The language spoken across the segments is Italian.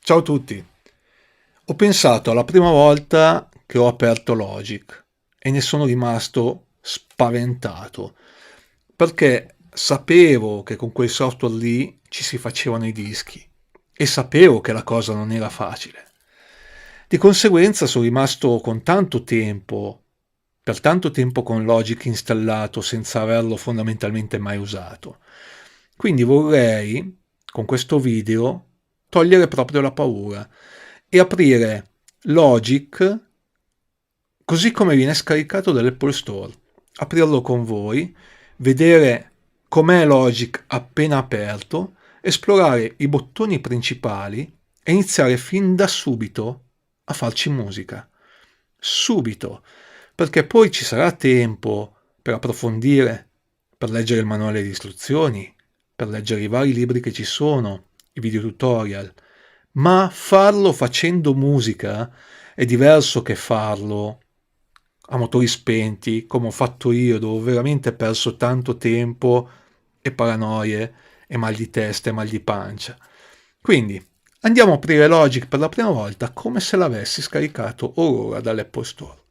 Ciao a tutti! Ho pensato alla prima volta che ho aperto Logic e ne sono rimasto spaventato, perché sapevo che con quel software lì ci si facevano i dischi e sapevo che la cosa non era facile. Di conseguenza sono rimasto per tanto tempo con Logic installato senza averlo fondamentalmente mai usato. Quindi vorrei, con questo video, togliere proprio la paura e aprire Logic così come viene scaricato dall'Apple Store, aprirlo con voi, vedere com'è Logic appena aperto, esplorare i bottoni principali e iniziare fin da subito a farci musica. Subito, perché poi ci sarà tempo per approfondire, per leggere il manuale di istruzioni, per leggere i vari libri che ci sono, i video tutorial, ma farlo facendo musica è diverso che farlo a motori spenti, come ho fatto io, dove ho veramente perso tanto tempo e paranoie e mal di testa e mal di pancia. Quindi andiamo a aprire Logic per la prima volta come se l'avessi scaricato ora dall'Apple Store.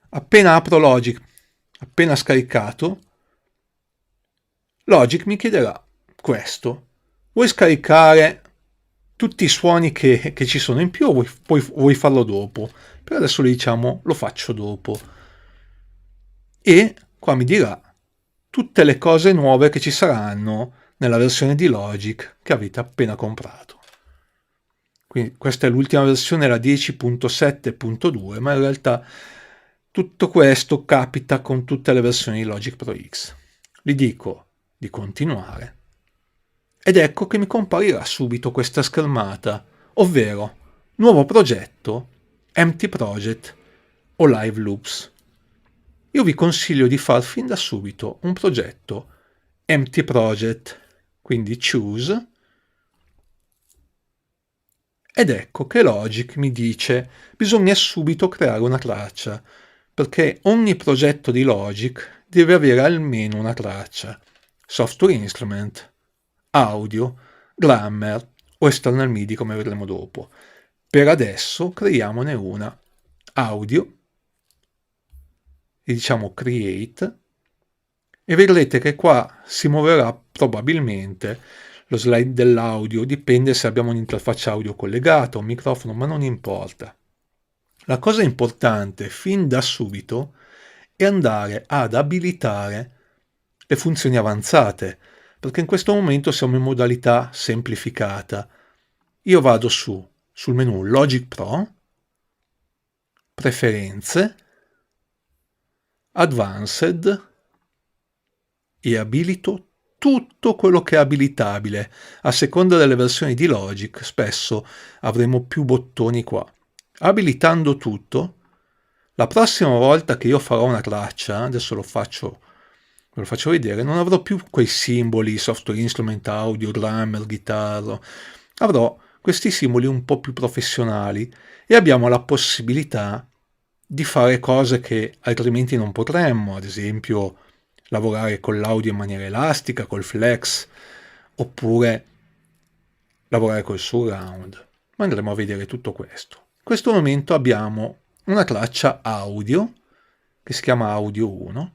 Appena apro Logic, appena scaricato, Logic mi chiederà questo. Vuoi scaricare tutti i suoni che ci sono in più o vuoi farlo dopo? Per adesso le diciamo lo faccio dopo. E qua mi dirà tutte le cose nuove che ci saranno nella versione di Logic che avete appena comprato. Quindi questa è l'ultima versione, la 10.7.2, ma in realtà tutto questo capita con tutte le versioni di Logic Pro X. Gli dico di continuare ed ecco che mi comparirà subito questa schermata, ovvero nuovo progetto, Empty Project o Live Loops. Io vi consiglio di far fin da subito un progetto Empty Project, quindi Choose, ed ecco che Logic mi dice bisogna subito creare una traccia, perché ogni progetto di Logic deve avere almeno una traccia, software instrument, audio, Grammer o external MIDI come vedremo dopo. Per adesso creiamone una, audio, e diciamo create, e vedrete che qua si muoverà probabilmente lo slide dell'audio, dipende se abbiamo un'interfaccia audio collegata, un microfono, ma non importa. La cosa importante fin da subito è andare ad abilitare le funzioni avanzate, perché in questo momento siamo in modalità semplificata. Io vado sul menu Logic Pro, Preferenze, Advanced e abilito tutto quello che è abilitabile. A seconda delle versioni di Logic spesso avremo più bottoni qua. Abilitando tutto, la prossima volta che io farò una traccia, adesso ve lo faccio vedere, non avrò più quei simboli, software instrument, audio, drummer, chitarra, avrò questi simboli un po' più professionali e abbiamo la possibilità di fare cose che altrimenti non potremmo, ad esempio lavorare con l'audio in maniera elastica, col flex, oppure lavorare col surround. Ma andremo a vedere tutto questo. In questo momento abbiamo una traccia audio che si chiama Audio 1,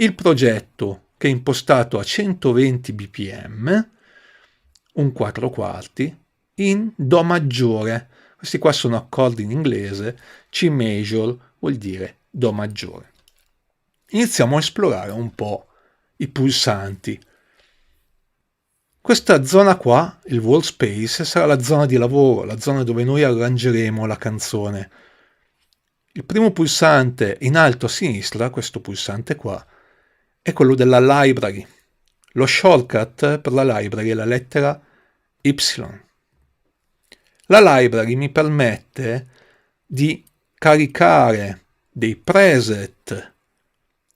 il progetto che è impostato a 120 bpm, un 4 quarti, in Do maggiore. Questi qua sono accordi in inglese, C major vuol dire Do maggiore. Iniziamo a esplorare un po' i pulsanti. Questa zona qua, il wall space, sarà la zona di lavoro, la zona dove noi arrangeremo la canzone. Il primo pulsante in alto a sinistra, questo pulsante qua, è quello della library. Lo shortcut per la library è la lettera Y. La library mi permette di caricare dei preset,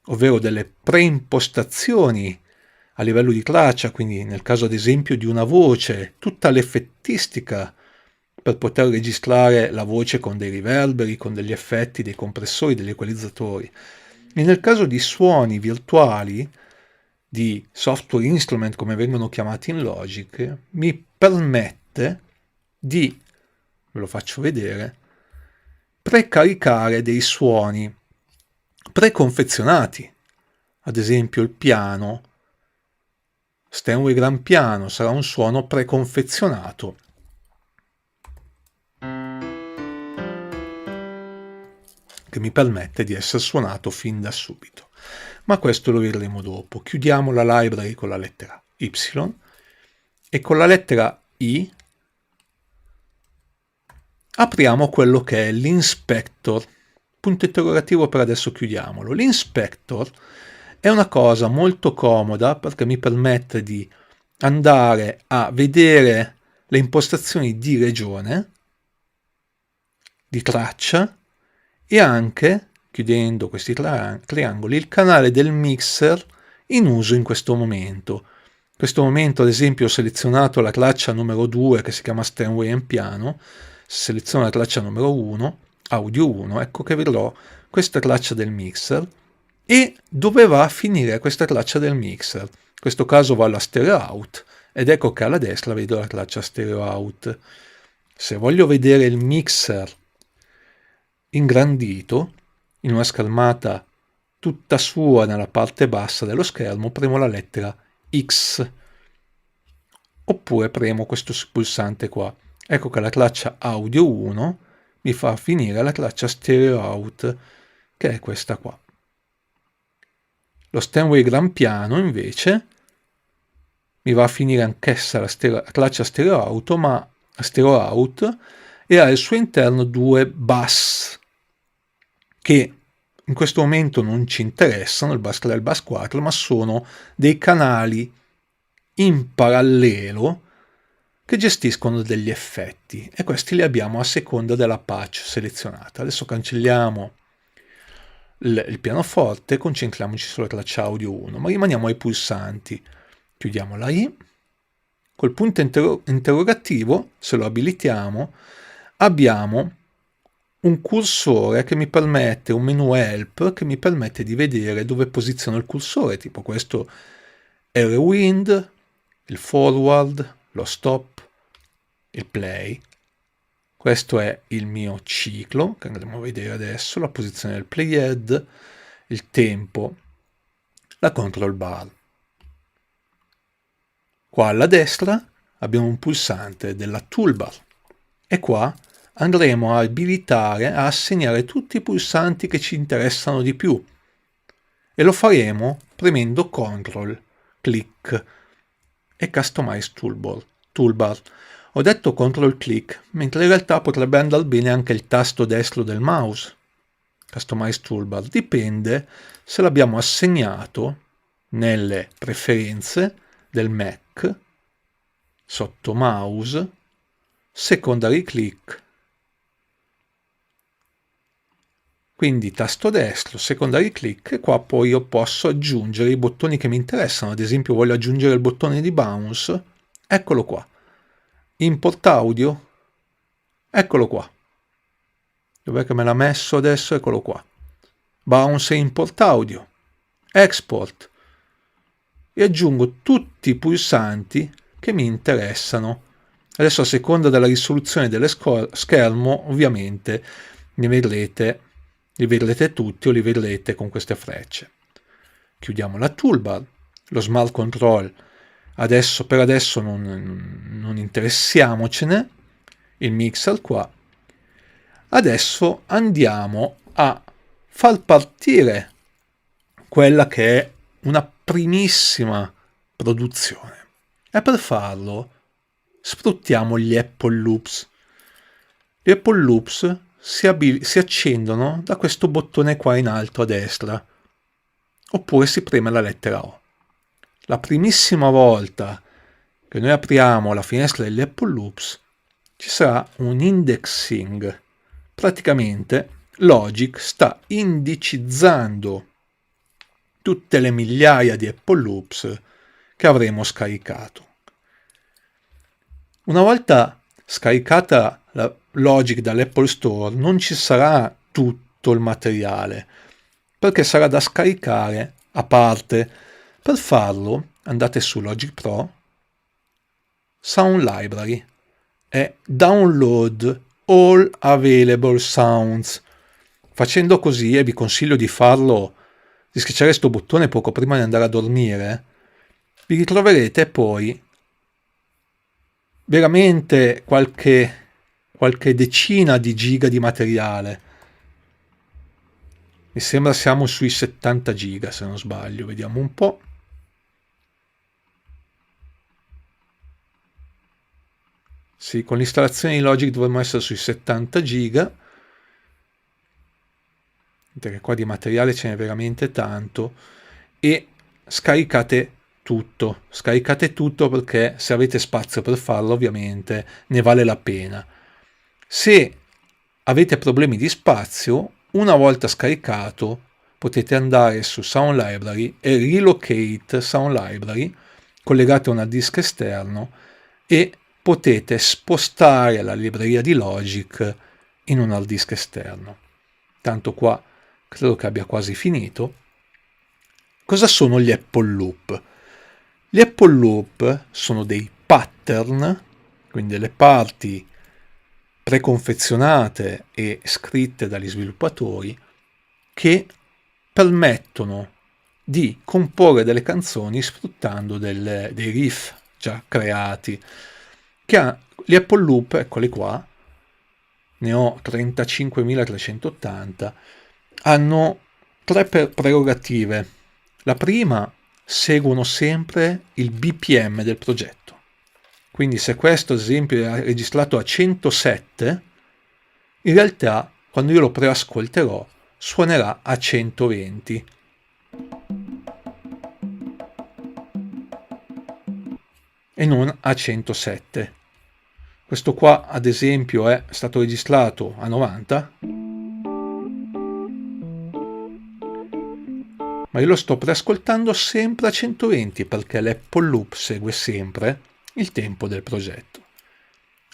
ovvero delle preimpostazioni a livello di traccia, quindi nel caso ad esempio di una voce, tutta l'effettistica per poter registrare la voce con dei riverberi, con degli effetti, dei compressori, degli equalizzatori. E nel caso di suoni virtuali, di software instrument, come vengono chiamati in Logic, mi permette di, ve lo faccio vedere, precaricare dei suoni preconfezionati. Ad esempio il piano, Steinway Gran Piano, sarà un suono preconfezionato. Che mi permette di essere suonato fin da subito. Ma questo lo vedremo dopo. Chiudiamo la library con la lettera Y e con la lettera I apriamo quello che è l'inspector. Punto interrogativo, per adesso chiudiamolo. L'inspector è una cosa molto comoda perché mi permette di andare a vedere le impostazioni di regione, di traccia, e anche, chiudendo questi triangoli, il canale del mixer in uso in questo momento. In questo momento, ad esempio, ho selezionato la traccia numero 2 che si chiama Steinway and Piano. Seleziono la traccia numero 1, audio 1, ecco che vedrò questa traccia del mixer e dove va a finire questa traccia del mixer. In questo caso va alla stereo out ed ecco che alla destra vedo la traccia stereo out. Se voglio vedere il mixer ingrandito in una schermata tutta sua nella parte bassa dello schermo, premo la lettera X oppure premo questo pulsante qua. Ecco che la traccia audio 1 mi fa finire la traccia stereo out, che è questa qua. Lo Steinway Gran Piano invece mi va a finire anch'essa la traccia stereo out e ha al suo interno due bus che in questo momento non ci interessano, il bus 3 e il bus 4, ma sono dei canali in parallelo che gestiscono degli effetti e questi li abbiamo a seconda della patch selezionata. Adesso cancelliamo il pianoforte, concentriamoci sulla traccia audio 1, ma rimaniamo ai pulsanti. Chiudiamo la I, col punto interrogativo, se lo abilitiamo, abbiamo un cursore che mi permette, un menu help che mi permette di vedere dove posiziono il cursore, tipo questo è il rewind, il forward, lo stop, il play. Questo è il mio ciclo, che andremo a vedere adesso, la posizione del playhead, il tempo, la control bar. Qua alla destra abbiamo un pulsante della toolbar e qua andremo a abilitare, a assegnare tutti i pulsanti che ci interessano di più e lo faremo premendo CTRL, click e Customize Toolbar. Ho detto CTRL click, mentre in realtà potrebbe andare bene anche il tasto destro del mouse. Customize Toolbar dipende se l'abbiamo assegnato nelle preferenze del Mac, sotto mouse, secondary click. Quindi tasto destro, secondary click e qua poi io posso aggiungere i bottoni che mi interessano. Ad esempio voglio aggiungere il bottone di bounce, eccolo qua. Import audio, eccolo qua. Dov'è che me l'ha messo adesso? Eccolo qua. Bounce e import audio, export. E aggiungo tutti i pulsanti che mi interessano. Adesso a seconda della risoluzione dello schermo, ovviamente li vedrete tutti o li vedrete con queste frecce. Chiudiamo la toolbar, lo smart control. Per adesso non interessiamocene, il mixer qua. Adesso andiamo a far partire quella che è una primissima produzione e per farlo sfruttiamo gli Apple Loops. Gli Apple Loops si accendono da questo bottone qua in alto a destra oppure si preme la lettera O. La primissima volta che noi apriamo la finestra degli Apple Loops ci sarà un indexing. Praticamente Logic sta indicizzando tutte le migliaia di Apple Loops che avremo scaricato. Una volta scaricata la Logic dall'Apple Store non ci sarà tutto il materiale perché sarà da scaricare a parte Per farlo andate su Logic Pro, Sound Library e Download All Available Sounds. Facendo così, e vi consiglio di farlo, di schiacciare questo bottone poco prima di andare a dormire, vi ritroverete poi veramente qualche decina di giga di materiale. Mi sembra siamo sui 70 giga se non sbaglio, vediamo un po'. Sì, con l'installazione di Logic dovremmo essere sui 70 giga, perché qua di materiale ce n'è veramente tanto, e scaricate tutto perché se avete spazio per farlo ovviamente ne vale la pena. Se avete problemi di spazio, una volta scaricato potete andare su Sound Library e relocate Sound Library, collegate a un hard disk esterno e potete spostare la libreria di Logic in un hard disk esterno. Tanto qua credo che abbia quasi finito. Cosa sono gli Apple Loop? Gli Apple Loop sono dei pattern, quindi delle parti preconfezionate e scritte dagli sviluppatori che permettono di comporre delle canzoni sfruttando dei riff già creati. Gli Apple Loop, eccoli qua, ne ho 35.380, hanno tre prerogative. La prima, seguono sempre il BPM del progetto. Quindi se questo ad esempio è registrato a 107, in realtà quando io lo preascolterò suonerà a 120. E non a 107. Questo qua ad esempio è stato registrato a 90, ma io lo sto preascoltando sempre a 120 perché l'Apple Loop segue sempre il tempo del progetto.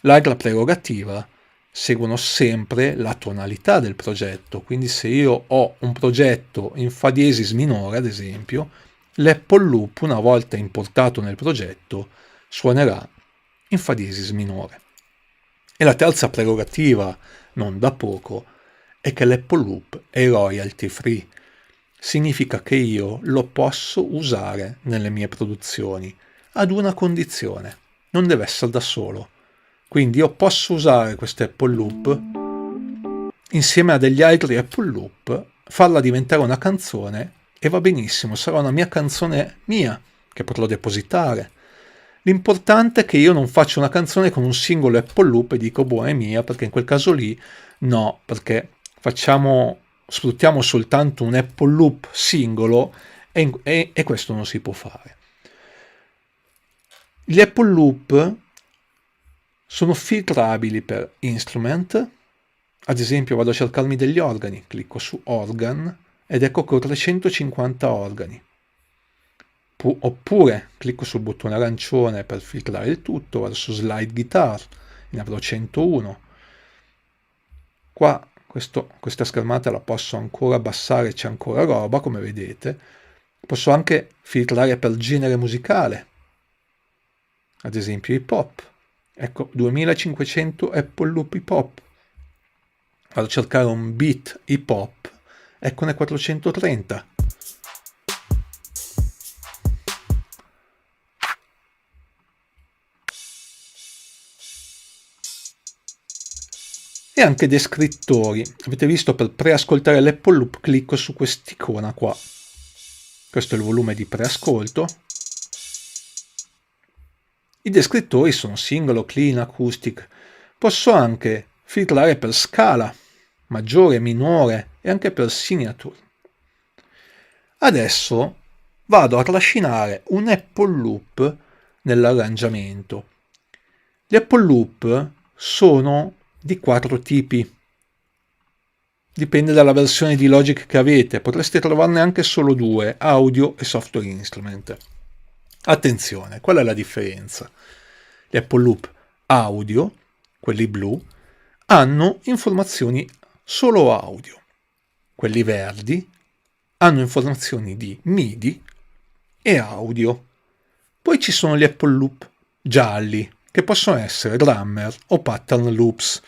L'altra prerogativa, seguono sempre la tonalità del progetto, quindi se io ho un progetto in fa diesis minore ad esempio, l'Apple Loop una volta importato nel progetto suonerà in fa diesis minore. E la terza prerogativa, non da poco, è che l'Apple Loop è royalty free. Significa che io lo posso usare nelle mie produzioni ad una condizione: non deve essere da solo. Quindi io posso usare questo Apple Loop insieme a degli altri Apple Loop, farla diventare una canzone e va benissimo, sarà una mia canzone mia che potrò depositare. L'importante è che io non faccia una canzone con un singolo Apple Loop e dico boh, è mia, perché in quel caso lì no, perché sfruttiamo soltanto un Apple Loop singolo e questo non si può fare. Gli Apple Loop sono filtrabili per instrument. Ad esempio vado a cercarmi degli organi, clicco su organ ed ecco che ho 350 organi. Oppure clicco sul bottone arancione per filtrare il tutto, vado su slide guitar, ne avrò 101. Qua questa schermata la posso ancora abbassare, c'è ancora roba come vedete. Posso anche filtrare per genere musicale, ad esempio hip hop. Ecco 2500 Apple Loop hip hop. Vado a cercare un beat hip hop, eccone 430. E anche descrittori. Avete visto, per preascoltare l'Apple Loop clicco su quest'icona qua. Questo è il volume di preascolto. I descrittori sono singolo, clean, acoustic. Posso anche filtrare per scala, maggiore, minore e anche per signature. Adesso vado a trascinare un Apple Loop nell'arrangiamento. Gli Apple Loop sono di 4 tipi. Dipende dalla versione di Logic che avete, potreste trovarne anche solo 2, audio e software instrument. Attenzione, qual è la differenza? Gli Apple Loop audio, quelli blu, hanno informazioni solo audio. Quelli verdi hanno informazioni di MIDI e audio. Poi ci sono gli Apple Loop gialli, che possono essere Grammer o Pattern Loops.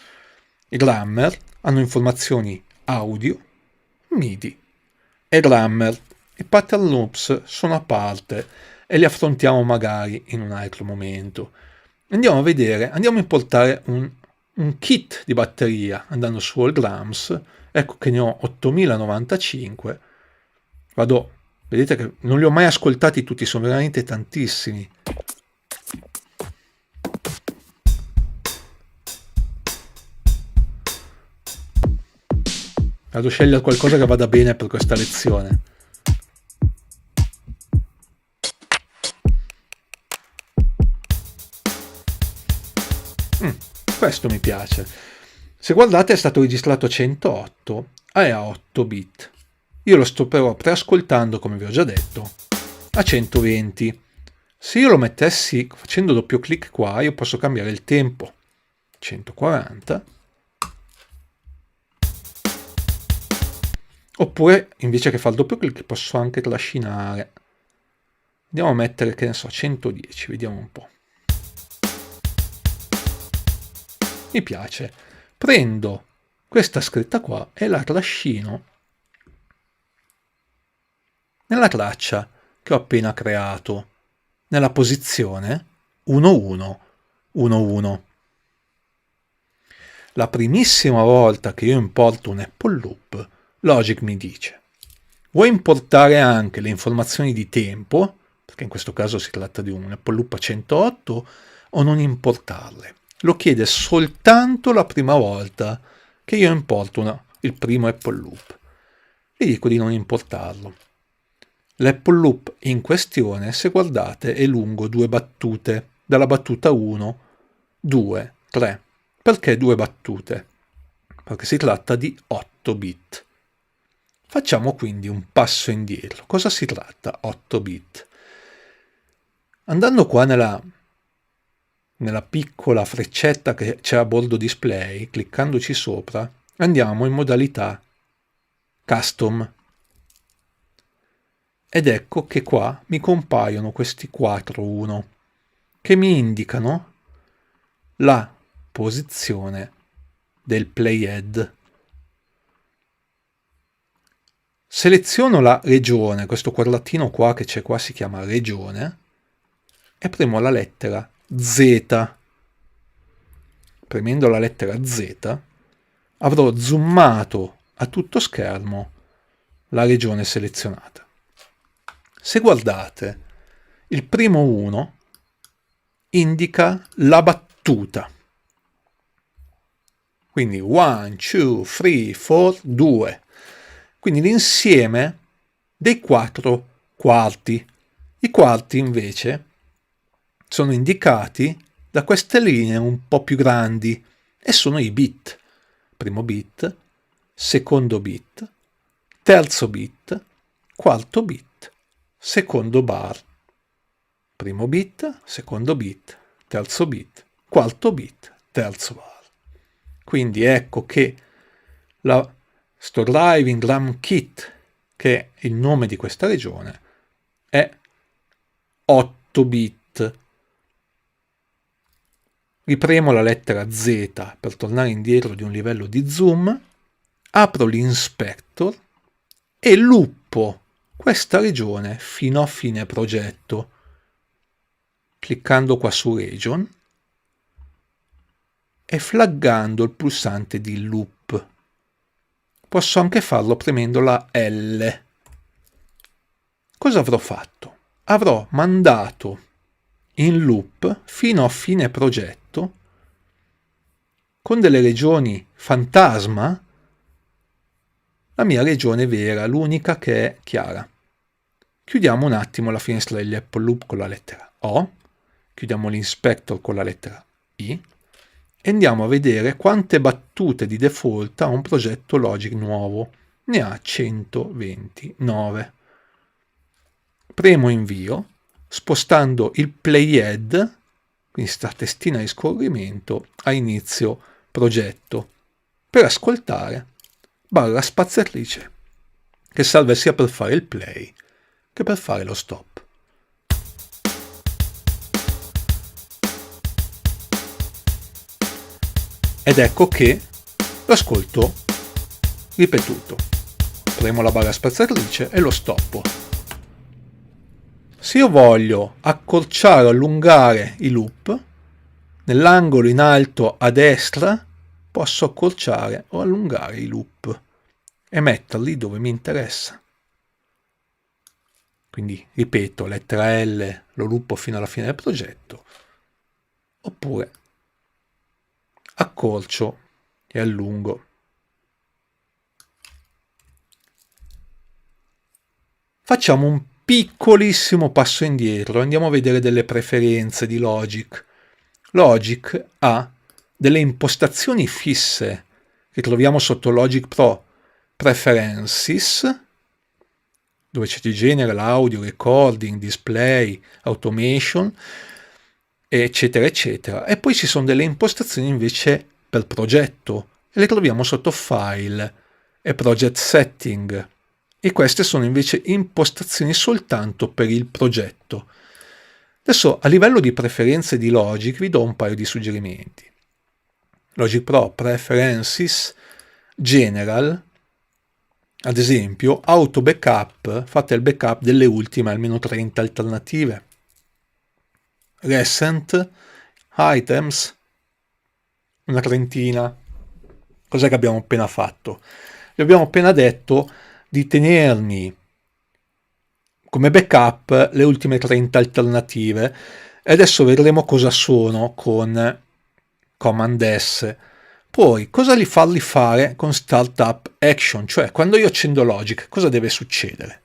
I Grammer hanno informazioni audio, MIDI e Grammer. I Pattern Loops sono a parte e li affrontiamo magari in un altro momento. Andiamo a importare un kit di batteria andando su Allgrams. Ecco che ne ho 8095. Vedete che non li ho mai ascoltati tutti, sono veramente tantissimi. Vado a scegliere qualcosa che vada bene per questa lezione. Questo mi piace. Se guardate è stato registrato a 108 e a 8 bit. Io lo sto però preascoltando, come vi ho già detto, a 120. Se io lo mettessi facendo doppio clic qua, io posso cambiare il tempo. 140. Oppure, invece che fare il doppio clic, posso anche trascinare. Andiamo a mettere, che ne so, 110, vediamo un po'. Mi piace. Prendo questa scritta qua e la trascino nella traccia che ho appena creato, nella posizione 1111. La primissima volta che io importo un Apple Loop, Logic mi dice: vuoi importare anche le informazioni di tempo, perché in questo caso si tratta di un Apple Loop a 108, o non importarle? Lo chiede soltanto la prima volta che io importo il primo Apple Loop. Gli dico di non importarlo. L'Apple Loop in questione, se guardate, è lungo 2 battute, dalla battuta 1, 2, 3. Perché 2 battute? Perché si tratta di 8 bit. Facciamo quindi un passo indietro. Cosa si tratta? 8 bit. Andando qua nella piccola freccetta che c'è a bordo display, cliccandoci sopra, andiamo in modalità Custom. Ed ecco che qua mi compaiono questi 4-1 che mi indicano la posizione del playhead. Seleziono la regione, questo quadratino qua che c'è qua si chiama regione, e premo la lettera Z. Premendo la lettera Z avrò zoomato a tutto schermo la regione selezionata. Se guardate, il primo 1 indica la battuta. Quindi 1, 2, 3, 4, 2. Quindi l'insieme dei 4 quarti. I quarti invece sono indicati da queste linee un po' più grandi e sono i bit. Primo bit, secondo bit, terzo bit, quarto bit, secondo bar. Primo bit, secondo bit, terzo bit, quarto bit, terzo bar. Quindi ecco che la StoreDriving Gram Kit, che è il nome di questa regione, è 8 bit. Ripremo la lettera Z per tornare indietro di un livello di zoom, apro l'inspector e luppo questa regione fino a fine progetto. Cliccando qua su Region e flaggando il pulsante di loop. Posso anche farlo premendo la L. Cosa avrò fatto? Avrò mandato in loop fino a fine progetto con delle regioni fantasma la mia regione vera, l'unica che è chiara. Chiudiamo un attimo la finestra degli Apple Loop con la lettera O, chiudiamo l'inspector con la lettera I e andiamo a vedere quante battute di default ha un progetto Logic nuovo. Ne ha 129. Premo invio, spostando il playhead, quindi sta testina di scorrimento, a inizio progetto, per ascoltare barra spaziatrice, che serve sia per fare il play che per fare lo stop. ed ecco che l'ascolto ripetuto. Premo la barra spaziatrice e lo stoppo. Se io voglio accorciare o allungare i loop, nell'angolo in alto a destra posso accorciare o allungare i loop e metterli dove mi interessa. Quindi ripeto, lettera L lo luppo fino alla fine del progetto, oppure accorcio e allungo. Facciamo un piccolissimo passo indietro, andiamo a vedere delle preferenze di Logic. Logic ha delle impostazioni fisse che troviamo sotto Logic Pro Preferences, dove c'è di genere l'audio, recording, display, automation, eccetera, eccetera. E poi ci sono delle impostazioni invece per progetto, e le troviamo sotto File e Project Setting. E queste sono invece impostazioni soltanto per il progetto. Adesso a livello di preferenze di Logic vi do un paio di suggerimenti. Logic Pro Preferences General, ad esempio, auto backup, fate il backup delle ultime almeno 30 alternative. Recent items, una trentina. Cos'è che abbiamo appena fatto? Vi abbiamo appena detto di tenermi come backup le ultime 30 alternative e adesso vedremo cosa sono con Command S. Poi cosa farli fare con Startup Action, cioè quando io accendo Logic cosa deve succedere?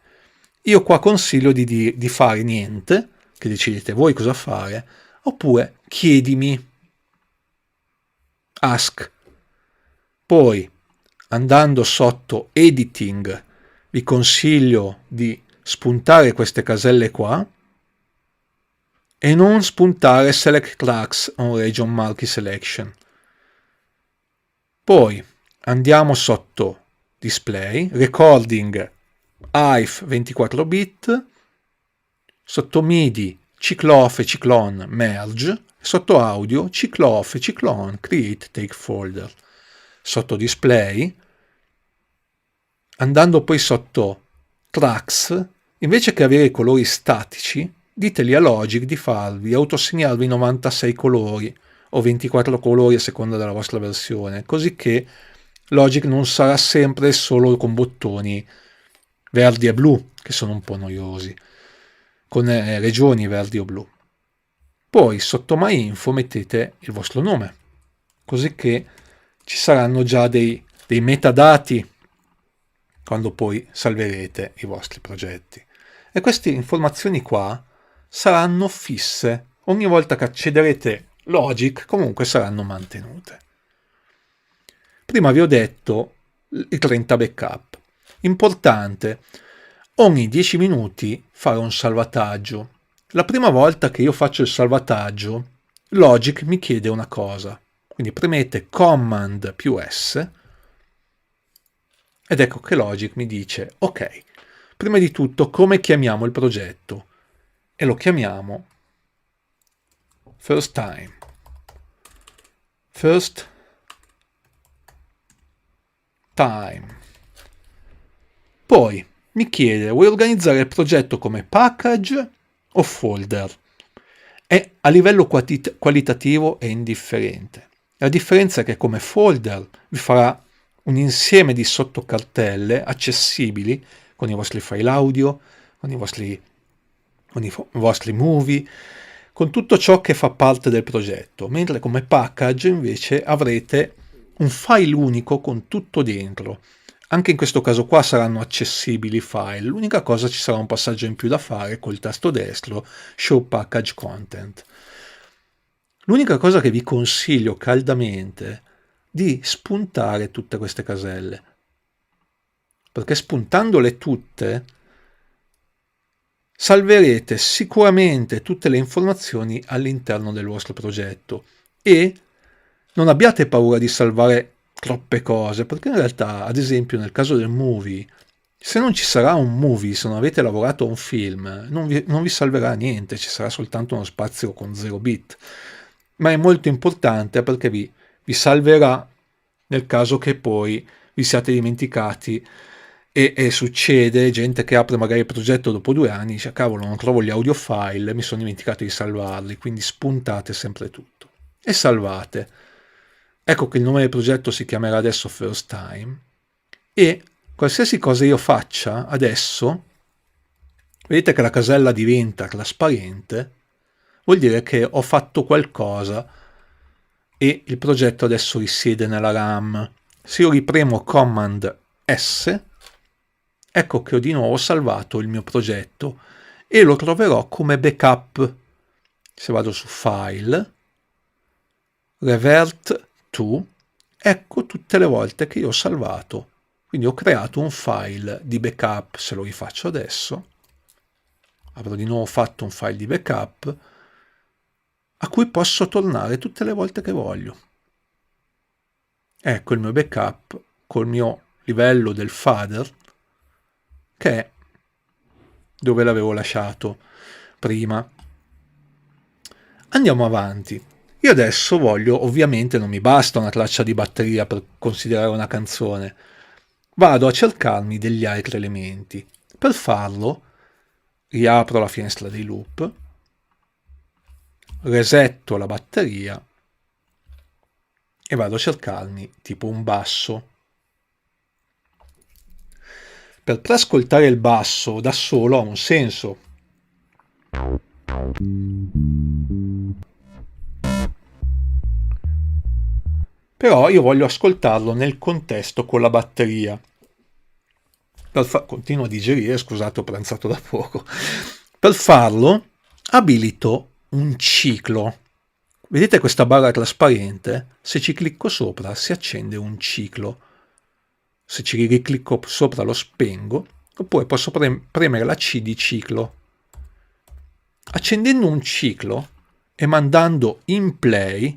Io qua consiglio di fare niente, che decidete voi cosa fare, oppure chiedimi, ask. Poi andando sotto Editing vi consiglio di spuntare queste caselle qua e non spuntare Select Tracks on Region Marquee Selection. Poi andiamo sotto Display, Recording AIF 24 bit, sotto MIDI Cyclof e Cyclone Merge, sotto Audio Cyclof e Cyclone Create Take Folder. Sotto Display, andando poi sotto Tracks, invece che avere colori statici, diteli a Logic di farvi autosegnarvi 96 colori o 24 colori a seconda della vostra versione, così che Logic non sarà sempre solo con bottoni verdi e blu, che sono un po' noiosi, con regioni verdi o blu. Poi sotto My Info mettete il vostro nome, così che ci saranno già dei metadati quando poi salverete i vostri progetti. E queste informazioni qua saranno fisse. Ogni volta che accederete Logic comunque saranno mantenute. Prima vi ho detto i 30 backup. Importante, ogni 10 minuti fare un salvataggio. La prima volta che io faccio il salvataggio, Logic mi chiede una cosa. Quindi premete Command più S ed ecco che Logic mi dice ok, prima di tutto come chiamiamo il progetto? E lo chiamiamo First Time. First Time. Poi mi chiede, vuoi organizzare il progetto come package o folder? E a livello qualitativo è indifferente. La differenza è che come folder vi farà un insieme di sottocartelle accessibili con i vostri file audio, con i vostri movie, con tutto ciò che fa parte del progetto, mentre come package invece avrete un file unico con tutto dentro. Anche in questo caso qua saranno accessibili i file, l'unica cosa ci sarà un passaggio in più da fare col tasto destro Show Package Content. L'unica cosa che vi consiglio caldamente di spuntare tutte queste caselle, perché spuntandole tutte salverete sicuramente tutte le informazioni all'interno del vostro progetto e non abbiate paura di salvare troppe cose, perché in realtà, ad esempio nel caso del movie, se non ci sarà un movie, se non avete lavorato a un film, non vi salverà niente, ci sarà soltanto uno spazio con 0 bit, ma è molto importante perché vi vi salverà nel caso che poi vi siate dimenticati e succede, gente che apre magari il progetto dopo 2 anni, dice cavolo non trovo gli audio file, mi sono dimenticato di salvarli, quindi spuntate sempre tutto e salvate. Ecco che il nome del progetto si chiamerà adesso First Time e qualsiasi cosa io faccia adesso, vedete che la casella diventa trasparente, vuol dire che ho fatto qualcosa e il progetto adesso risiede nella RAM. Se io ripremo Command S, ecco che ho di nuovo salvato il mio progetto e lo troverò come backup. Se vado su File, Revert to, ecco tutte le volte che io ho salvato. Quindi ho creato un file di backup. Se lo rifaccio adesso, avrò di nuovo fatto un file di backup a cui posso tornare tutte le volte che voglio. Ecco il mio backup col mio livello del father, che è dove l'avevo lasciato prima. Andiamo avanti. Io adesso voglio, ovviamente non mi basta una traccia di batteria per considerare una canzone, vado a cercarmi degli altri elementi. Per farlo riapro la finestra dei loop, resetto la batteria e vado a cercarmi tipo un basso. Per ascoltare il basso da solo ha un senso. Però io voglio ascoltarlo nel contesto con la batteria. Continuo a digerire, scusate, ho pranzato da poco. Per farlo abilito un ciclo. Vedete questa barra trasparente? Se ci clicco sopra si accende un ciclo. Se ci riclicco sopra lo spengo, oppure posso premere la C di ciclo. Accendendo un ciclo e mandando in play,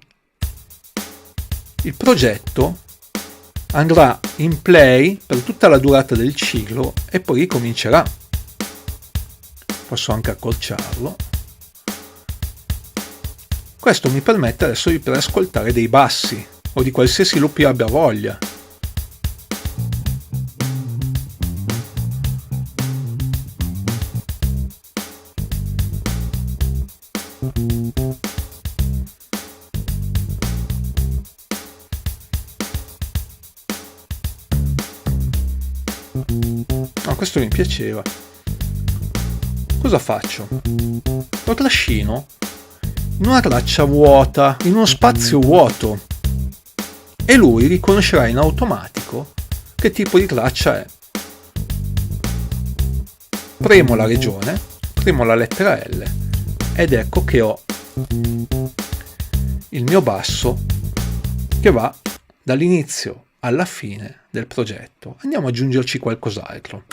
il progetto andrà in play per tutta la durata del ciclo e poi ricomincerà. Posso anche accorciarlo. Questo mi permette adesso di poter ascoltare dei bassi o di qualsiasi loop io abbia voglia. Questo mi piaceva. Cosa faccio? Lo trascino in una traccia vuota, in uno spazio vuoto, e lui riconoscerà in automatico che tipo di traccia è. Premo la regione, premo la lettera L ed ecco che ho il mio basso che va dall'inizio alla fine del progetto. Andiamo ad aggiungerci qualcos'altro.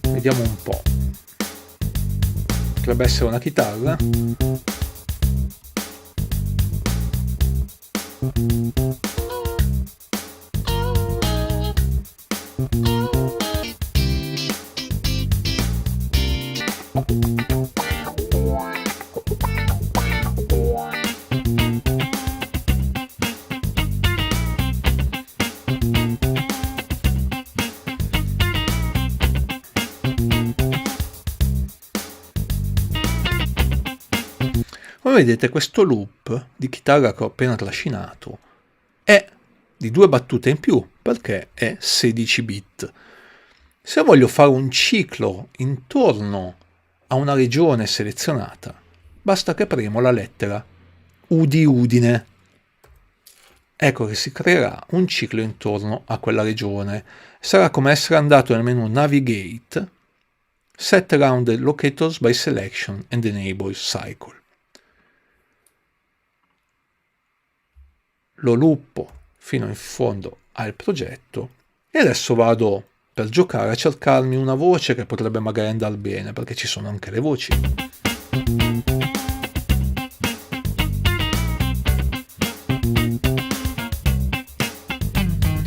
Vediamo un po'. Potrebbe essere una chitarra. Come vedete, questo loop di chitarra che ho appena trascinato è di 2 battute in più perché è 16 bit. Se voglio fare un ciclo intorno a una regione selezionata, basta che premo la lettera U di Udine. Ecco che si creerà un ciclo intorno a quella regione. Sarà come essere andato nel menu Navigate, Set around the locators by selection and enable cycle. Lo luppo fino in fondo al progetto e adesso vado per giocare a cercarmi una voce che potrebbe magari andare bene, perché ci sono anche le voci.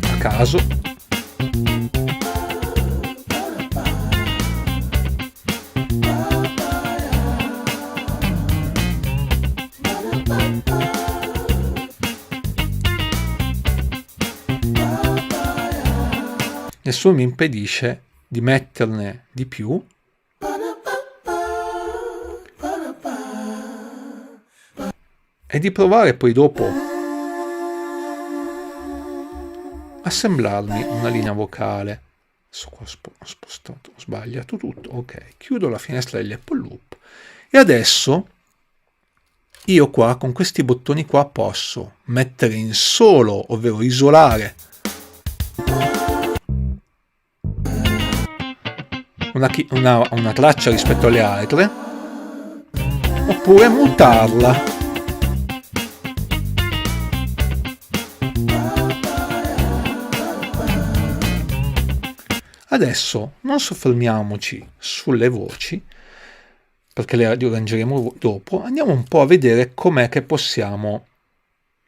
A caso. nessuno mi impedisce di metterne di più e di provare poi dopo a assemblarmi una linea vocale. Adesso qua ho spostato, ho sbagliato tutto. Ok, chiudo la finestra degli Apple Loop e adesso io qua con questi bottoni qua posso mettere in solo, ovvero isolare una traccia rispetto alle altre, oppure mutarla. Adesso non soffermiamoci sulle voci, perché le riarrangeremo dopo, andiamo un po' a vedere com'è che possiamo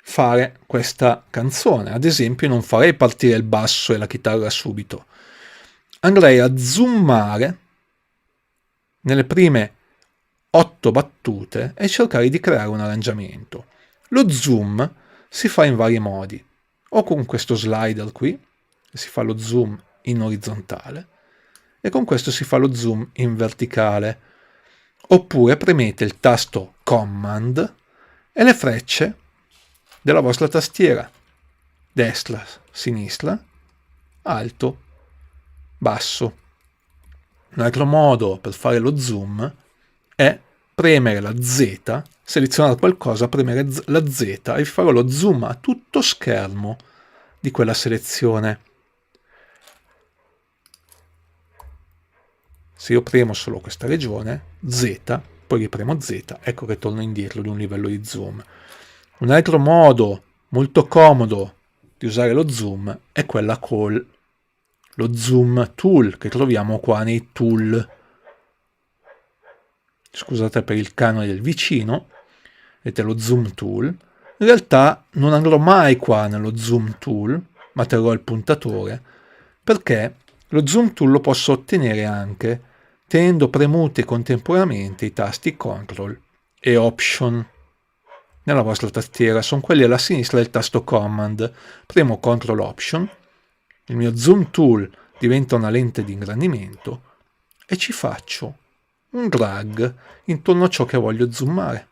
fare questa canzone. Ad esempio, non farei partire il basso e la chitarra subito. Andrei a zoomare nelle prime 8 battute e cercare di creare un arrangiamento. Lo zoom si fa in vari modi, o con questo slider qui, si fa lo zoom in orizzontale, e con questo si fa lo zoom in verticale, oppure premete il tasto Command e le frecce della vostra tastiera, destra, sinistra, alto, basso. Un altro modo per fare lo zoom è premere la Z, selezionare qualcosa, premere la Z e farò lo zoom a tutto schermo di quella selezione. Se io premo solo questa regione, Z, poi ripremo Z, ecco che torno indietro di un livello di zoom. Un altro modo molto comodo di usare lo zoom è quella con lo zoom tool che troviamo qua nei tool. Scusate per il cane del vicino, vedete lo zoom tool. In realtà non andrò mai qua nello zoom tool, ma terrò il puntatore, perché lo zoom tool lo posso ottenere anche tenendo premuti contemporaneamente i tasti Ctrl e Option nella vostra tastiera. Sono quelli alla sinistra del tasto Command. Premo Ctrl Option, il mio zoom tool diventa una lente di ingrandimento e ci faccio un drag intorno a ciò che voglio zoomare.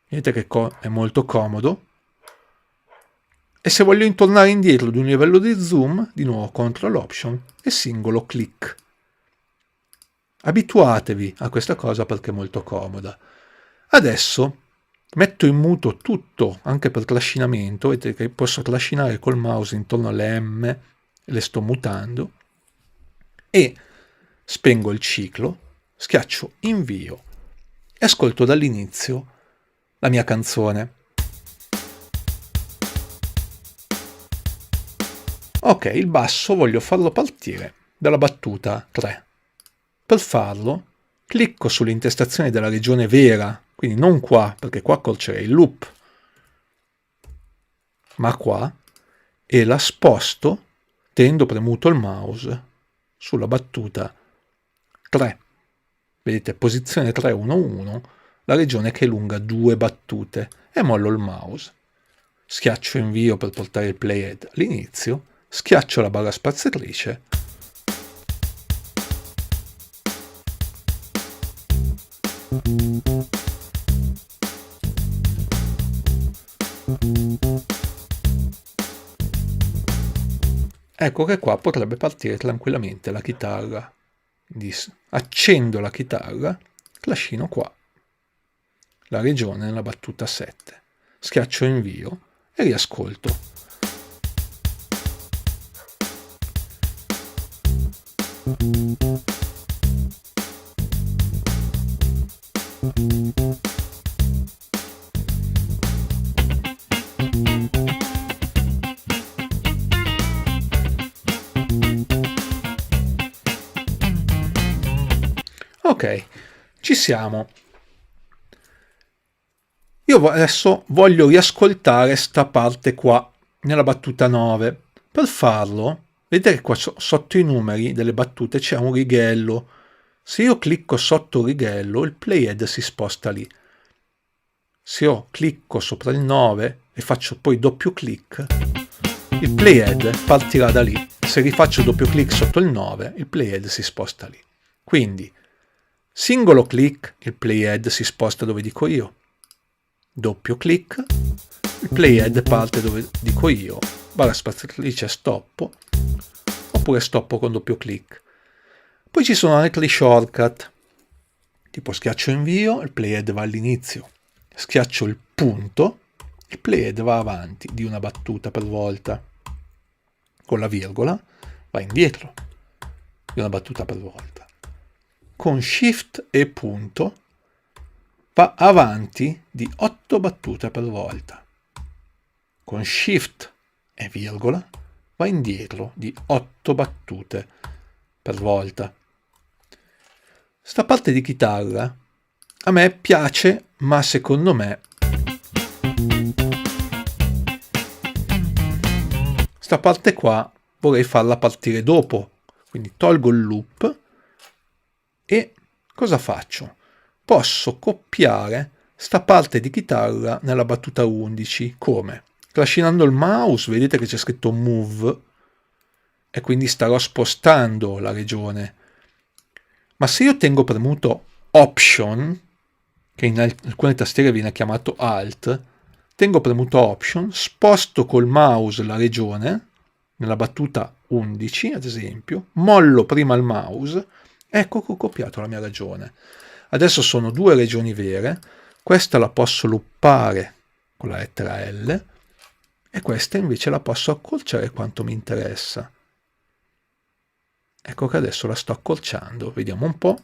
Vedete che è molto comodo. E se voglio tornare indietro di un livello di zoom, di nuovo Ctrl Option e singolo clic. Abituatevi a questa cosa perché è molto comoda. Adesso metto in muto tutto, anche per trascinamento. Vedete che posso trascinare col mouse intorno alle M, le sto mutando, e spengo il ciclo, schiaccio invio e ascolto dall'inizio la mia canzone. Ok, il basso voglio farlo partire dalla battuta 3. Per farlo, clicco sull'intestazione della regione vera, quindi non qua, perché qua accorcerei il loop, ma qua, e la sposto tenendo premuto il mouse sulla battuta 3. Vedete, posizione 311, la regione che è lunga 2 battute, e mollo il mouse. Schiaccio invio per portare il playhead all'inizio, schiaccio la barra spaziatrice ecco che qua potrebbe partire tranquillamente la chitarra. Accendo la chitarra, trascino qua la regione nella battuta 7, schiaccio invio e riascolto. Ok, ci siamo. Io adesso voglio riascoltare sta parte qua, nella battuta 9. Per farlo, vedete che qua sotto i numeri delle battute c'è un righello. Se io clicco sotto il righello, il playhead si sposta lì. Se io clicco sopra il 9 e faccio poi doppio clic, il playhead partirà da lì. se rifaccio doppio clic sotto il 9, il playhead si sposta lì. Quindi, singolo clic, il playhead si sposta dove dico io. Doppio clic, il playhead parte dove dico io. Barra spaziatrice stoppo, oppure stoppo con doppio clic. Poi ci sono altri shortcut, tipo schiaccio invio, il playhead va all'inizio. Schiaccio il punto, il playhead va avanti di una battuta per volta. Con la virgola va indietro di una battuta per volta. Con shift e punto va avanti di 8 battute per volta. Con shift e virgola va indietro di 8 battute per volta. Sta parte di chitarra a me piace, ma secondo me sta parte qua vorrei farla partire dopo, quindi tolgo il loop e cosa faccio? Posso copiare sta parte di chitarra nella battuta 11. Come? Trascinando il mouse, vedete che c'è scritto move e quindi starò spostando la regione. Ma se io tengo premuto option, che in alcune tastiere viene chiamato alt, tengo premuto option, sposto col mouse la regione, nella battuta 11 ad esempio, mollo prima il mouse, ecco che ho copiato la mia regione. Adesso sono due regioni vere, questa la posso loopare con la lettera L e questa invece la posso accorciare quanto mi interessa. Ecco che adesso la sto accorciando, vediamo un po'.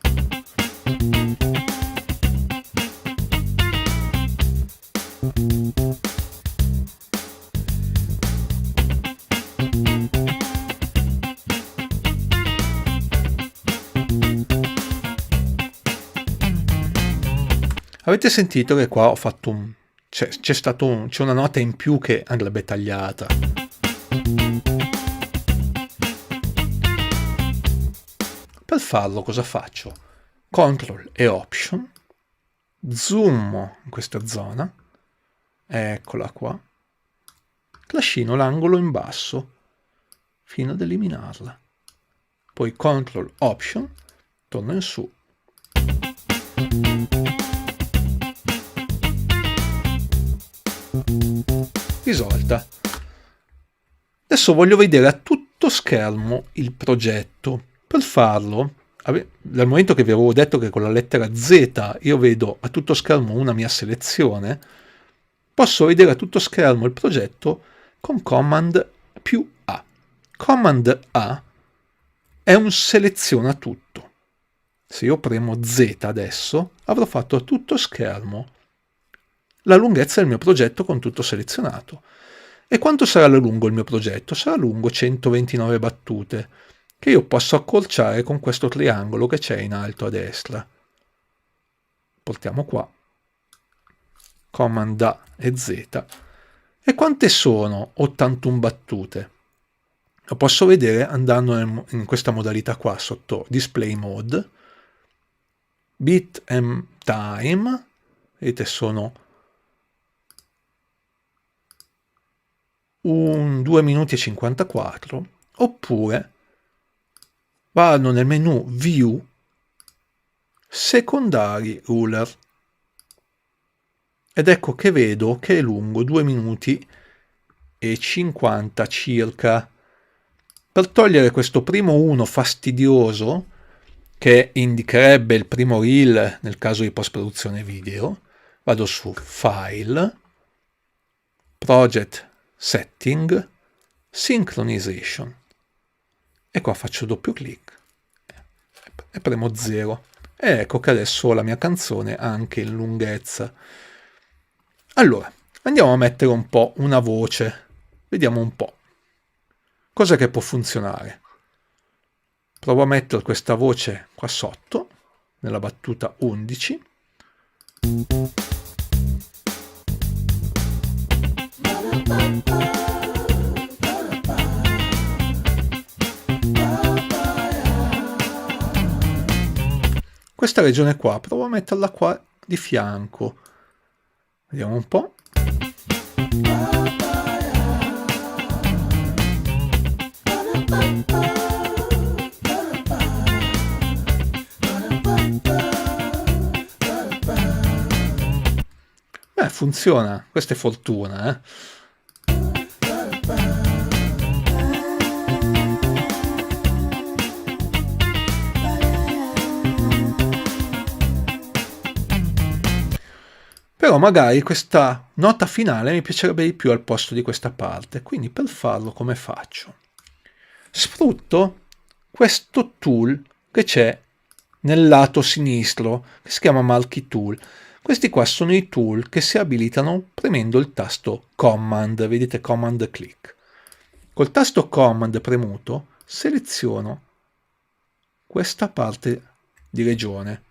Avete sentito che qua ho fatto c'è una nota in più che andrebbe tagliata. Per farlo cosa faccio? Ctrl e Option, zoom in questa zona, eccola qua, trascino l'angolo in basso fino ad eliminarla. Poi Ctrl Option, torno in su. Risolta. Adesso voglio vedere a tutto schermo il progetto. Per farlo, dal momento che vi avevo detto che con la lettera Z io vedo a tutto schermo una mia selezione, posso vedere a tutto schermo il progetto con Command più A. Command A è un seleziona tutto. Se io premo Z adesso, avrò fatto a tutto schermo la lunghezza del mio progetto con tutto selezionato. E quanto sarà lungo il mio progetto? Sarà lungo 129 battute, che io posso accorciare con questo triangolo che c'è in alto a destra. Portiamo qua, Command A e Z. E quante sono 81 battute? Lo posso vedere andando in questa modalità qua, sotto Display Mode, Beat and Time, vedete sono 2 minuti e 54, oppure vado nel menu View, Secondary Ruler, ed ecco che vedo che è lungo 2 minuti e 50 circa. Per togliere questo primo 1 fastidioso, che indicherebbe il primo reel nel caso di post-produzione video, vado su File, Project Setting, Synchronization, e qua faccio doppio clic e premo 0 e ecco che adesso ho la mia canzone anche in lunghezza. Allora andiamo a mettere un po' una voce, vediamo un po' cosa che può funzionare. Provo a mettere questa voce qua sotto nella battuta 11. Questa regione qua, provo a metterla qua di fianco. Vediamo un po'. funziona, questa è fortuna, eh? Però magari questa nota finale mi piacerebbe di più al posto di questa parte, quindi per farlo come faccio? Sfrutto questo tool che c'è nel lato sinistro, che si chiama Marquee Tool. Questi qua sono i tool che si abilitano premendo il tasto Command, vedete Command click. Col tasto Command premuto seleziono questa parte di regione.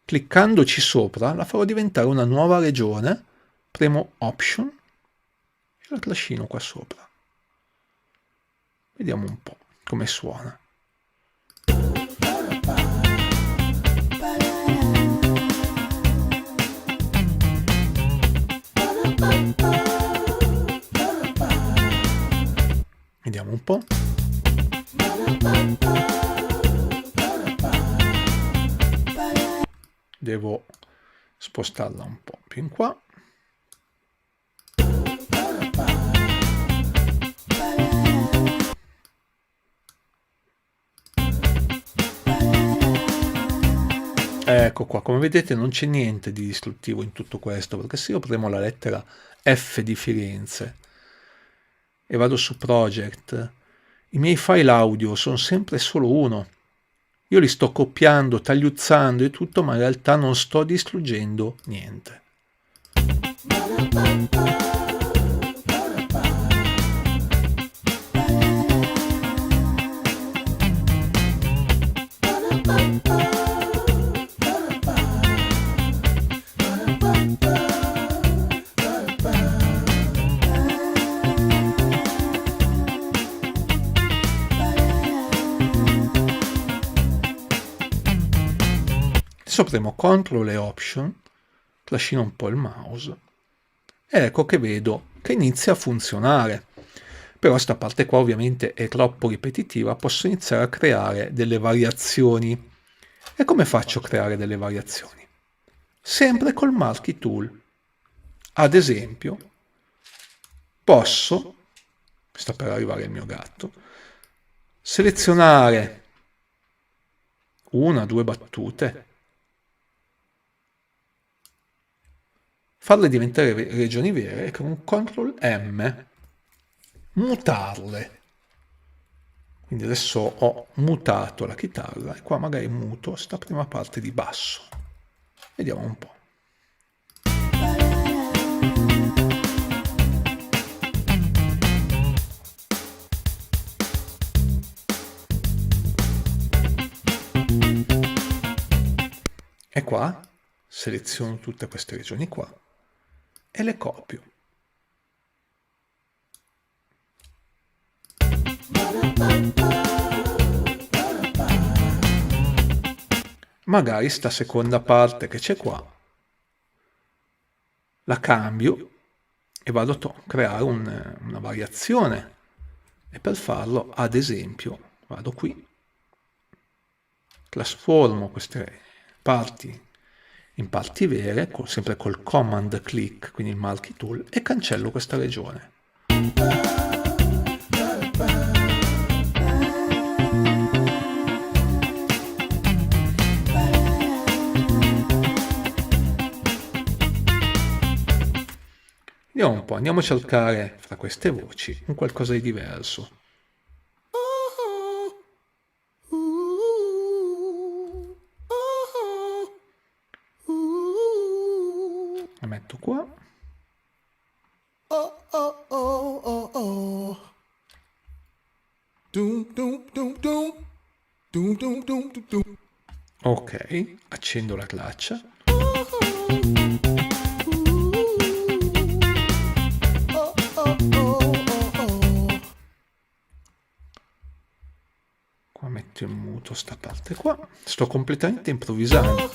Cliccandoci sopra la farò diventare una nuova regione, premo Option e la trascino qua sopra. Vediamo un po' come suona. Vediamo un po'. Devo spostarla un po' più in qua. Ecco qua, come vedete non c'è niente di distruttivo in tutto questo, perché se io premo la lettera F di Firenze e vado su Project, i miei file audio sono sempre solo uno. Io li sto copiando, tagliuzzando e tutto, ma in realtà non sto distruggendo niente. Adesso premo CTRL e Option, trascino un po' il mouse ed ecco che vedo che inizia a funzionare. Però sta parte qua ovviamente è troppo ripetitiva, posso iniziare a creare delle variazioni. E come faccio a creare delle variazioni? Sempre col Marquee Tool. Ad esempio, posso, sta per arrivare il mio gatto, selezionare una o due battute, farle diventare regioni vere e con un CTRL M mutarle. Quindi adesso ho mutato la chitarra e qua magari muto sta prima parte di basso. Vediamo un po'. E qua seleziono tutte queste regioni qua e le copio. Magari sta seconda parte che c'è qua la cambio e vado a creare una variazione, e per farlo ad esempio vado qui, trasformo queste parti in parti vere, sempre col Command click, quindi il Marquee Tool, e cancello questa regione. Vediamo un po', andiamo a cercare fra queste voci un qualcosa di diverso. La metto qua. Ok, accendo la traccia. Qua metto in muto sta parte qua. Sto completamente improvvisando.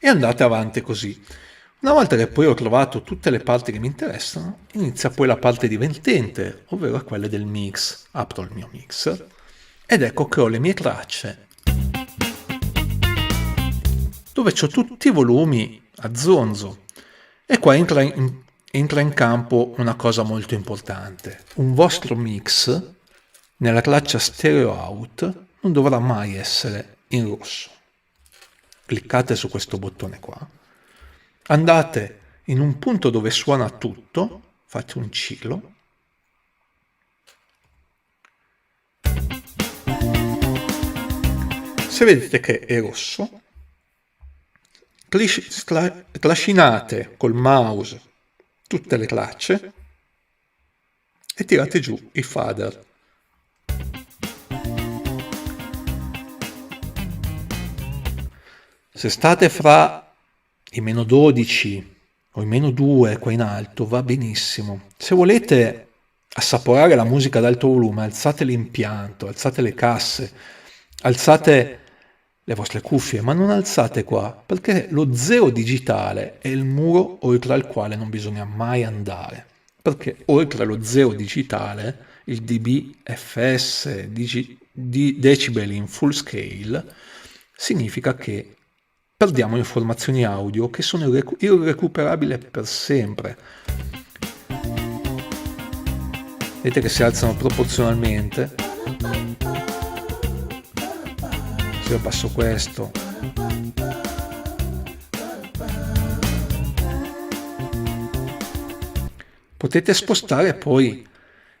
E andate avanti così. Una volta che poi ho trovato tutte le parti che mi interessano, inizia poi la parte divertente, ovvero quella del mix. Apro il mio mixer ed ecco che ho le mie tracce dove ho tutti i volumi a zonzo. E qua entra in campo una cosa molto importante. Un vostro mix nella traccia stereo out non dovrà mai essere in rosso. Cliccate su questo bottone qua, andate in un punto dove suona tutto, fate un ciclo, se vedete che è rosso, trascinate col mouse tutte le tracce e tirate giù i fader. Se state fra i meno 12 o i meno 2 qua in alto va benissimo. Se volete assaporare la musica ad alto volume, alzate l'impianto, alzate le casse, alzate le vostre cuffie, ma non alzate qua, perché lo zero digitale è il muro oltre al quale non bisogna mai andare. Perché oltre lo zero digitale, il dB fs di decibel in full scale, significa che perdiamo informazioni audio che sono irrecuperabili per sempre. Vedete che si alzano proporzionalmente. Se io passo questo, potete spostare poi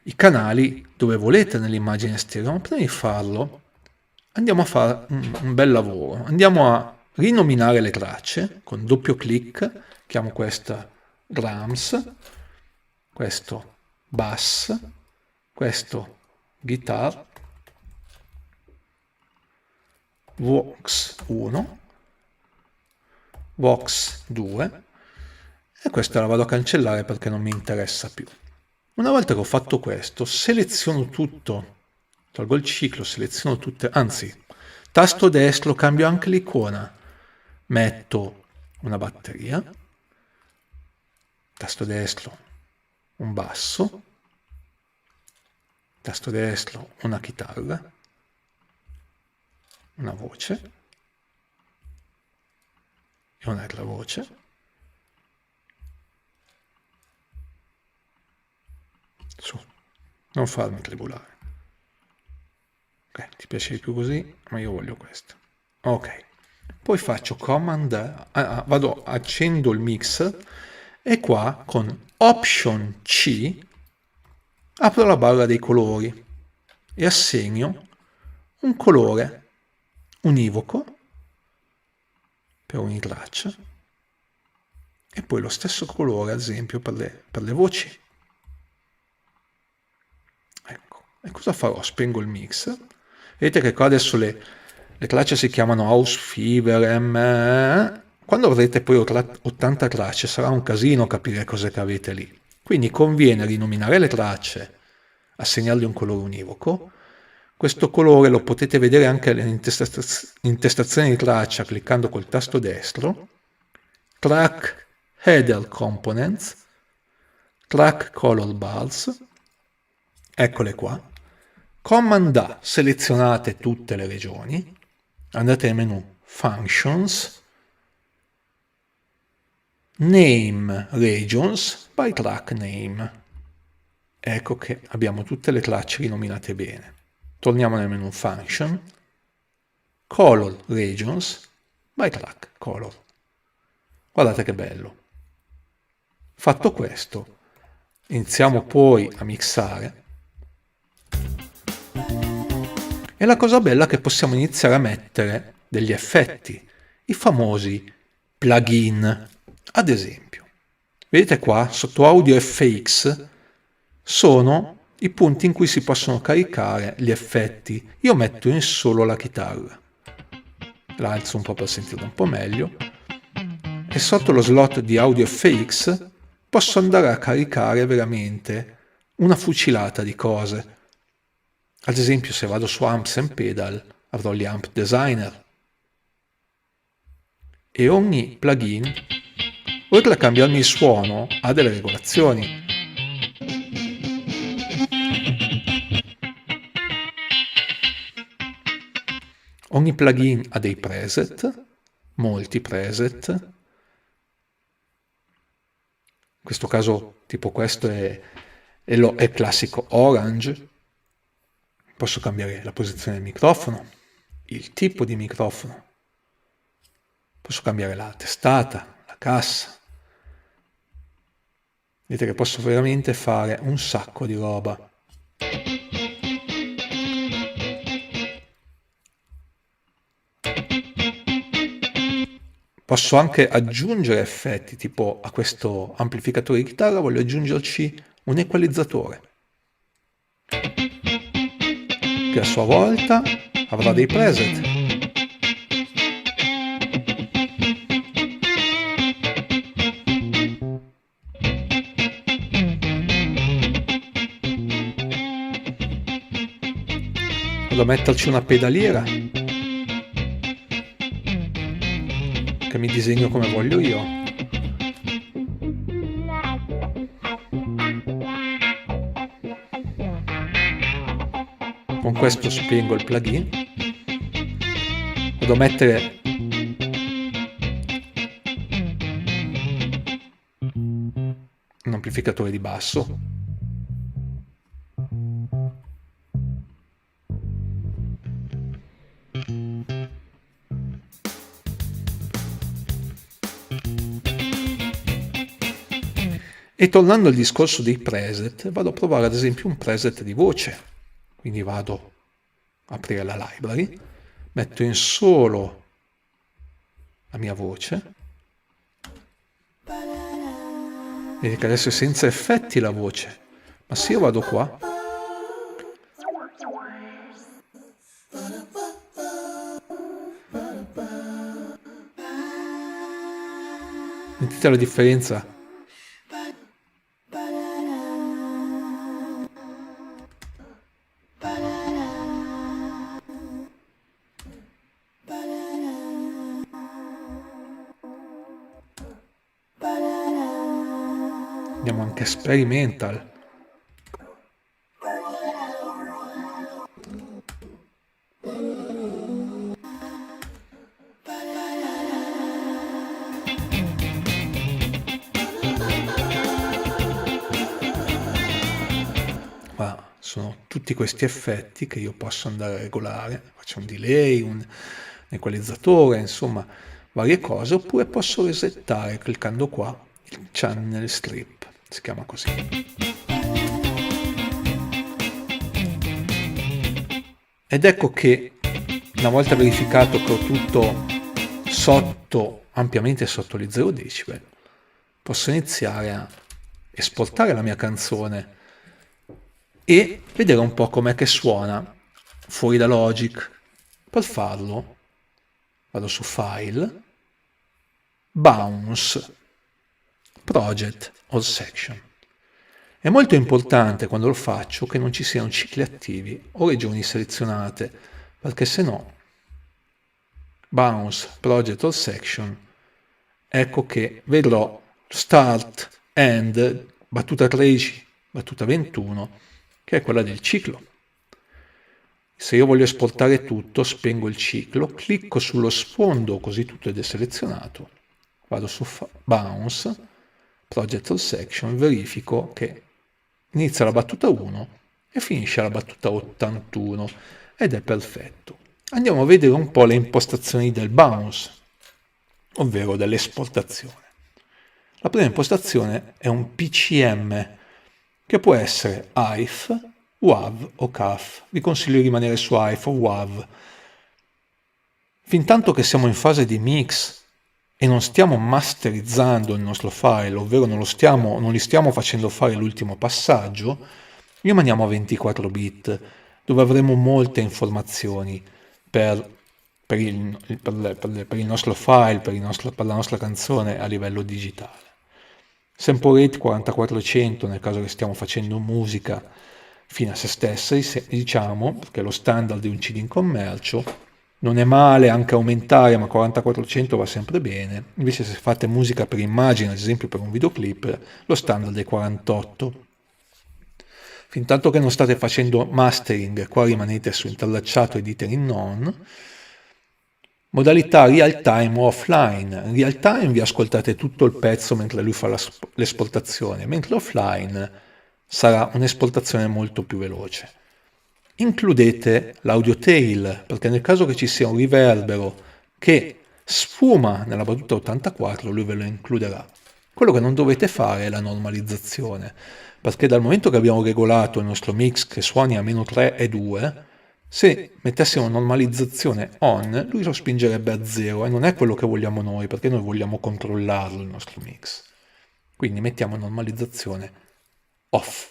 i canali dove volete nell'immagine stereo, ma prima di farlo andiamo a fare un bel lavoro. Andiamo a rinominare le tracce con doppio clic, chiamo questa drums, questo bass, questo guitar, Vox 1, Vox 2 e questa la vado a cancellare perché non mi interessa più. Una volta che ho fatto questo, seleziono tutto, tolgo il ciclo, seleziono tutte, anzi, tasto destro, cambio anche l'icona, metto una batteria, tasto destro, un basso, tasto destro, una chitarra, una voce e un'altra voce, su, non farmi tribulare. Ok, ti piace di più così, ma io voglio questo. Ok, poi faccio command, accendo il mix e qua con option C apro la barra dei colori e assegno un colore univoco per ogni traccia e poi lo stesso colore ad esempio per le voci. Ecco, e cosa farò? Spengo il mix. Vedete che qua adesso le tracce si chiamano House Fever, quando avrete poi 80 tracce sarà un casino capire cosa che avete lì. Quindi conviene rinominare le tracce, assegnargli un colore univoco. Questo colore lo potete vedere anche nell'intestazione di traccia cliccando col tasto destro. Track Header Components, Track Color Bars, eccole qua. Command A, selezionate tutte le regioni, andate nel menu Functions, Name Regions by Track Name. Ecco che abbiamo tutte le tracce rinominate bene. Torniamo nel menu Function, Color Regions by Track Color. Guardate che bello. Fatto questo, iniziamo poi a mixare. E la cosa bella è che possiamo iniziare a mettere degli effetti, i famosi plugin. Ad esempio, vedete qua sotto Audio FX sono i punti in cui si possono caricare gli effetti. Io metto in solo la chitarra, la alzo un po' per sentirla un po' meglio e sotto lo slot di Audio FX posso andare a caricare veramente una fucilata di cose. Ad esempio, se vado su Amps and Pedal avrò gli Amp Designer, e ogni plugin, oltre a cambiarmi il suono, ha delle regolazioni. Ogni plugin ha dei preset, molti preset. In questo caso, tipo questo è classico Orange. Posso cambiare la posizione del microfono, il tipo di microfono. Posso cambiare la testata, la cassa. Vedete che posso veramente fare un sacco di roba. Posso anche aggiungere effetti, tipo a questo amplificatore di chitarra voglio aggiungerci un equalizzatore, che a sua volta avrà dei preset. Vado a metterci una pedaliera che mi disegno come voglio io. Con questo spengo il plugin. Vado a mettere un amplificatore di basso. E tornando al discorso dei preset, vado a provare ad esempio un preset di voce. Quindi vado a aprire la library, metto in solo la mia voce. Vedete che adesso è senza effetti la voce, ma se io vado qua, sentite la differenza? Andiamo anche experimental. Sono tutti questi effetti che io posso andare a regolare, faccio un delay, un equalizzatore, insomma varie cose, oppure posso resettare cliccando qua il channel strip, si chiama così. Ed ecco che una volta verificato che ho tutto ampiamente sotto gli 0 decibel, posso iniziare a esportare la mia canzone e vedere un po' com'è che suona fuori da Logic. Per farlo vado su File, Bounce, Project All Section. È molto importante quando lo faccio che non ci siano cicli attivi o regioni selezionate, perché se no Bounce, Project All Section, ecco che vedrò Start, End, battuta 13, battuta 21, che è quella del ciclo. Se io voglio esportare tutto, spengo il ciclo, clicco sullo sfondo così tutto è deselezionato, vado su Bounce, Project All Section, verifico che inizia la battuta 1 e finisce la battuta 81 ed è perfetto. Andiamo a vedere un po' le impostazioni del Bounce, ovvero dell'esportazione. La prima impostazione è un PCM, che può essere AIF, WAV o CAF. Vi consiglio di rimanere su AIF o WAV. Fintanto che siamo in fase di mix e non stiamo masterizzando il nostro file, ovvero non gli stiamo facendo fare l'ultimo passaggio, rimaniamo a 24 bit, dove avremo molte informazioni per il nostro file, per la nostra canzone a livello digitale. Sample rate 4400 nel caso che stiamo facendo musica fine a se stessa, diciamo, perché lo standard di un CD in commercio, Non è male anche aumentare, ma 4400 va sempre bene. Invece se fate musica per immagine, ad esempio per un videoclip, lo standard è 48. Fintanto che non state facendo mastering, qua rimanete su interlacciato editer in non. Modalità real time o offline. In real time vi ascoltate tutto il pezzo mentre lui fa l'esportazione, mentre offline sarà un'esportazione molto più veloce. Includete l'audio tail, perché nel caso che ci sia un riverbero che sfuma nella battuta 84, lui ve lo includerà. Quello che non dovete fare è la normalizzazione, perché dal momento che abbiamo regolato il nostro mix che suoni a meno 3 e 2, se mettessimo normalizzazione on, lui lo spingerebbe a 0 e non è quello che vogliamo noi, perché noi vogliamo controllarlo il nostro mix. Quindi mettiamo normalizzazione off.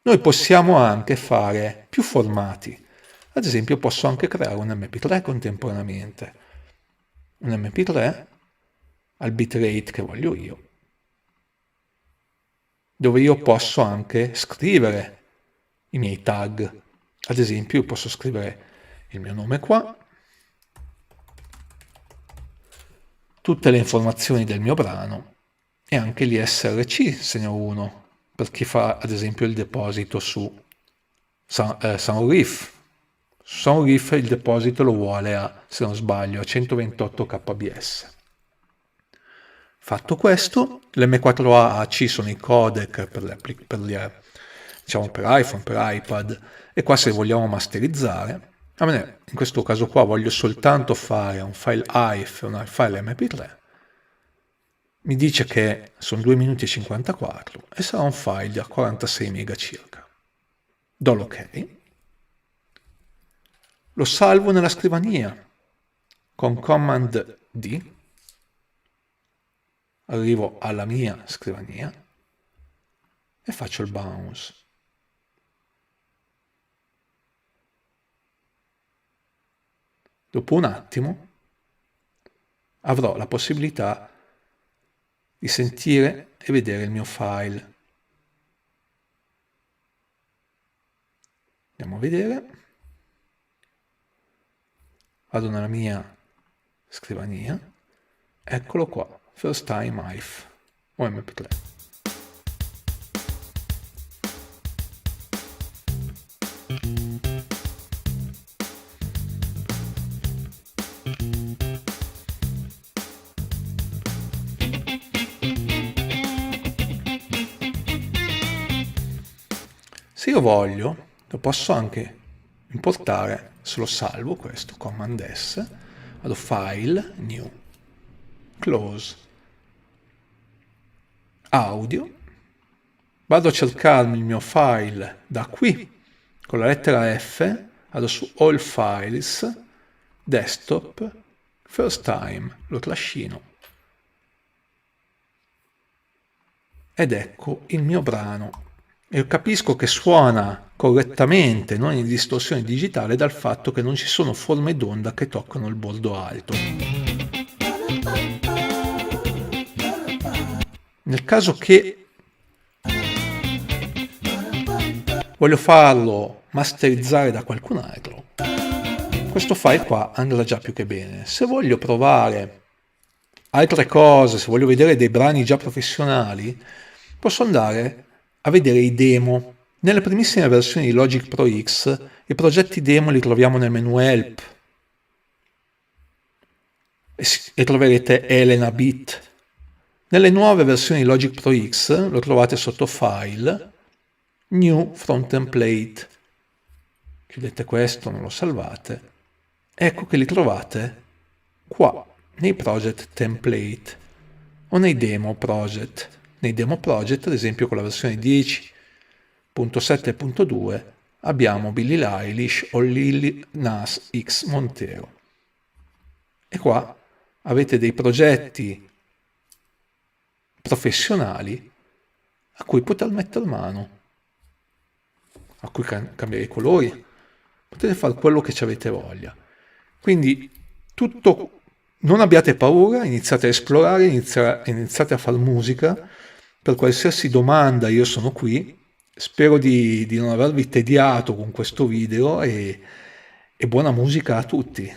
Noi possiamo anche fare più formati. Ad esempio posso anche creare un MP3 contemporaneamente. Un MP3 al bitrate che voglio io, dove io posso anche scrivere i miei tag. Ad esempio io posso scrivere il mio nome qua, tutte le informazioni del mio brano e anche l'ISRC se ne ho uno, per chi fa ad esempio il deposito su Soundreef. Soundreef il deposito lo vuole a, se non sbaglio, a 128 kbps. Fatto questo, l'M4A-AC sono i codec diciamo per iPhone, per iPad, e qua se vogliamo masterizzare, a me in questo caso qua voglio soltanto fare un file AIF e un file MP3, mi dice che sono 2 minuti e 54 e sarà un file da 46 mega circa. Do l'ok, lo salvo nella scrivania con Command D, arrivo alla mia scrivania e faccio il bounce. Dopo un attimo avrò la possibilità di sentire e vedere il mio file. Andiamo a vedere. Vado nella mia scrivania. Eccolo qua. First Time AIF o MP3. Se io voglio, lo posso anche importare, se lo salvo questo, Command S, vado File, New, Close, Audio, vado a cercarmi il mio file da qui, con la lettera F, vado su All Files, Desktop, First Time, lo trascino. Ed ecco il mio brano. E capisco che suona correttamente, non in distorsione digitale, dal fatto che non ci sono forme d'onda che toccano il bordo alto. Nel caso che voglio farlo masterizzare da qualcun altro, questo file qua andrà già più che bene. Se voglio provare altre cose, se voglio vedere dei brani già professionali, posso andare a vedere i demo. Nelle primissime versioni di Logic Pro X i progetti demo li troviamo nel menu Help e troverete Elena Beat. Nelle nuove versioni di Logic Pro X lo trovate sotto File, New from Template. Chiudete questo, non lo salvate. Ecco che li trovate qua nei Project Template o nei Demo Project. Nei Demo Project, ad esempio con la versione 10.7.2, abbiamo Billie Eilish o Lil Nas X Montero. E qua avete dei progetti professionali a cui poter mettere mano, a cui cambiare i colori, potete fare quello che ci avete voglia. Quindi tutto, non abbiate paura, iniziate a esplorare, iniziate a fare musica. Per qualsiasi domanda io sono qui, spero di non avervi tediato con questo video e e buona musica a tutti.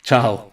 Ciao!